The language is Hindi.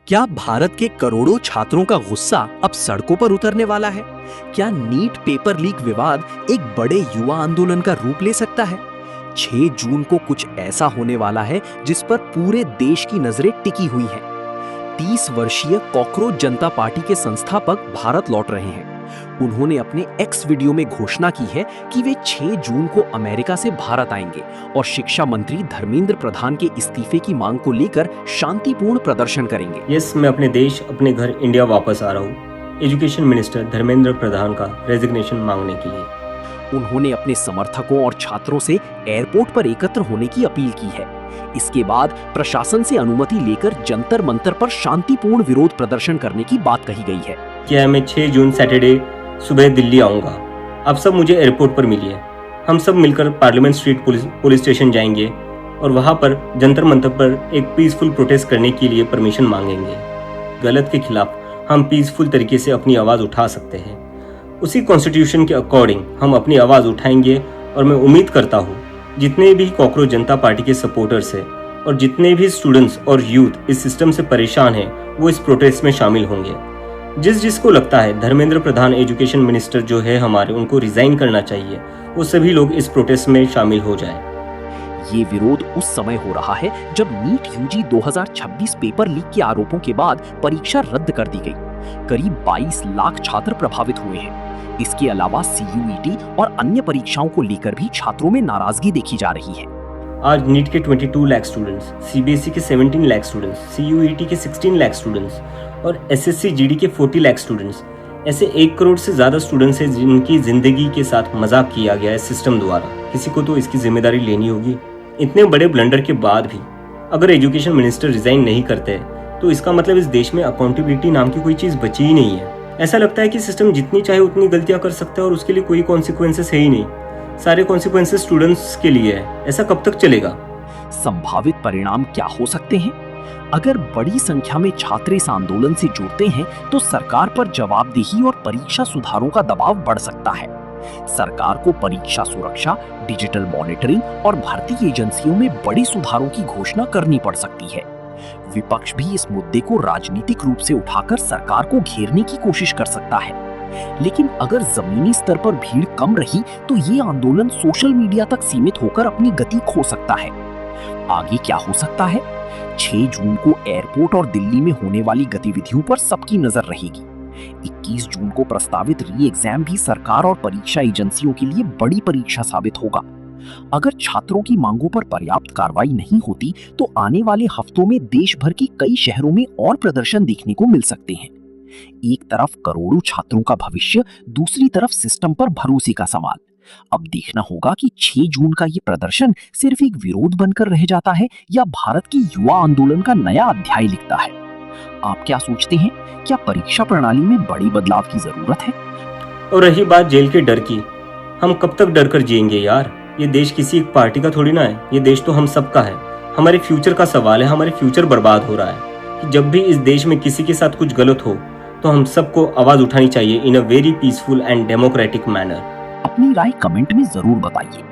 क्या भारत के करोड़ों छात्रों का गुस्सा अब सड़कों पर उतरने वाला है? क्या नीट पेपर लीक विवाद एक बड़े युवा आंदोलन का रूप ले सकता है? 6 जून को कुछ ऐसा होने वाला है जिस पर पूरे देश की नजरें टिकी हुई हैं। 30 वर्षीय कॉकरोच जनता पार्टी के संस्थापक भारत लौट रहे हैं। उन्होंने अपने एक्स वीडियो में घोषणा की है कि वे 6 जून को अमेरिका से भारत आएंगे और शिक्षा मंत्री धर्मेंद्र प्रधान के इस्तीफे की मांग को लेकर शांतिपूर्ण प्रदर्शन करेंगे। यस, मैं अपने देश, अपने घर इंडिया वापस आ रहा हूँ। एजुकेशन मिनिस्टर धर्मेंद्र प्रधान का रेजिग्नेशन मांगने के लिए। उन्होंने अपने समर्थकों और छात्रों से एयरपोर्ट पर एकत्र होने की अपील की है। इसके बाद प्रशासन से अनुमति लेकर जंतर मंतर पर शांतिपूर्ण विरोध प्रदर्शन करने की बात कही गई है। क्या मैं 6 जून सैटरडे सुबह दिल्ली आऊँगा। आप सब मुझे एयरपोर्ट पर मिलिए। हम सब मिलकर पार्लियामेंट स्ट्रीट पुलिस स्टेशन जाएंगे और वहाँ पर जंतर मंतर पर एक पीसफुल प्रोटेस्ट करने के लिए परमिशन मांगेंगे। गलत के खिलाफ हम पीसफुल तरीके से अपनी आवाज़ उठा सकते हैं। उसी कॉन्स्टिट्यूशन के अकॉर्डिंग हम अपनी आवाज़ उठाएंगे और मैं उम्मीद करता हूँ जितने भी कॉकरोच जनता पार्टी के सपोर्टर्स हैं और जितने भी स्टूडेंट्स और यूथ इस सिस्टम से परेशान हैं वो इस प्रोटेस्ट में शामिल होंगे। जिसको लगता है धर्मेंद्र प्रधान एजुकेशन मिनिस्टर जो है हमारे, उनको रिजाइन करना चाहिए, वो सभी लोग इस प्रोटेस्ट में शामिल हो जाएं। ये विरोध उस समय हो रहा है जब नीट यूजी 2026 पेपर लीक के आरोपों के बाद परीक्षा रद्द कर दी गई। करीब 22 लाख छात्र प्रभावित हुए हैं। इसके अलावा CUET और अन्य परीक्षाओं को लेकर भी छात्रों में नाराजगी देखी जा रही है। आज नीट के 22 लाख स्टूडेंट्स, CBSE के 17 लाख स्टूडेंट्स, CUET के 16 लाख स्टूडेंट्स और SSC GD के 40 लाख स्टूडेंट्स, ऐसे 1 करोड़ से ज्यादा स्टूडेंट्स हैं जिनकी जिंदगी के साथ मजाक किया गया है सिस्टम द्वारा। किसी को तो इसकी जिम्मेदारी लेनी होगी। इतने बड़े ब्लंडर के बाद भी अगर एजुकेशन मिनिस्टर रिजाइन नहीं करते तो इसका मतलब इस देश में अकाउंटेबिलिटी नाम की कोई चीज बची ही नहीं है। ऐसा लगता है कि सिस्टम जितनी चाहे उतनी गलतियां कर सकता है और उसके लिए कोई कॉन्सिक्वेंसेस है ही नहीं। सारे कॉन्सिक्वेंसेस स्टूडेंट्स के लिए है। ऐसा कब तक चलेगा? संभावित परिणाम क्या हो सकते हैं? अगर बड़ी संख्या में छात्र इस आंदोलन से जुड़ते हैं तो सरकार पर जवाबदेही और परीक्षा सुधारों का दबाव बढ़ सकता है। सरकार को परीक्षा सुरक्षा, डिजिटल मॉनिटरिंग और भर्ती एजेंसियों में बड़े सुधारों की घोषणा करनी पड़ सकती है। विपक्ष भी इस मुद्दे को राजनीतिक रूप से उठाकर सरकार को घेरने की कोशिश कर सकता है। लेकिन अगर जमीनी स्तर पर भीड़ कम रही तो ये आंदोलन सोशल मीडिया तक सीमित होकर अपनी गति खो सकता है। आगे क्या हो सकता है? 6 जून को एयरपोर्ट और दिल्ली में होने वाली गतिविधियों पर सबकी नजर रहेगी। 21 जून को प्रस्तावित री एग्जाम भी सरकार और परीक्षा एजेंसियों के लिए बड़ी परीक्षा साबित होगा। अगर छात्रों की मांगों पर पर्याप्त कार्रवाई नहीं होती तो आने वाले हफ्तों में देश भर के कई शहरों में और प्रदर्शन देखने को मिल सकते हैं। एक तरफ करोड़ों छात्रों का भविष्य, दूसरी तरफ सिस्टम पर भरोसे का सवाल। अब देखना होगा कि 6 जून का ये प्रदर्शन सिर्फ एक विरोध बनकर रह जाता है या भारत की युवा आंदोलन का नया अध्याय लिखता है। आप क्या सोचते हैं? क्या परीक्षा प्रणाली में बड़ी बदलाव की जरूरत है? और रही बात जेल के डर की, हम कब तक डर कर जिएंगे यार? ये देश किसी एक पार्टी का थोड़ी ना है। ये देश तो हम सबका है। हमारे फ्यूचर का सवाल है। हमारे फ्यूचर बर्बाद हो रहा है कि जब भी इस देश में किसी के साथ कुछ गलत हो तो हम सबको आवाज उठानी चाहिए in a very peaceful and democratic manner. अपनी राय कमेंट में जरूर बताइए।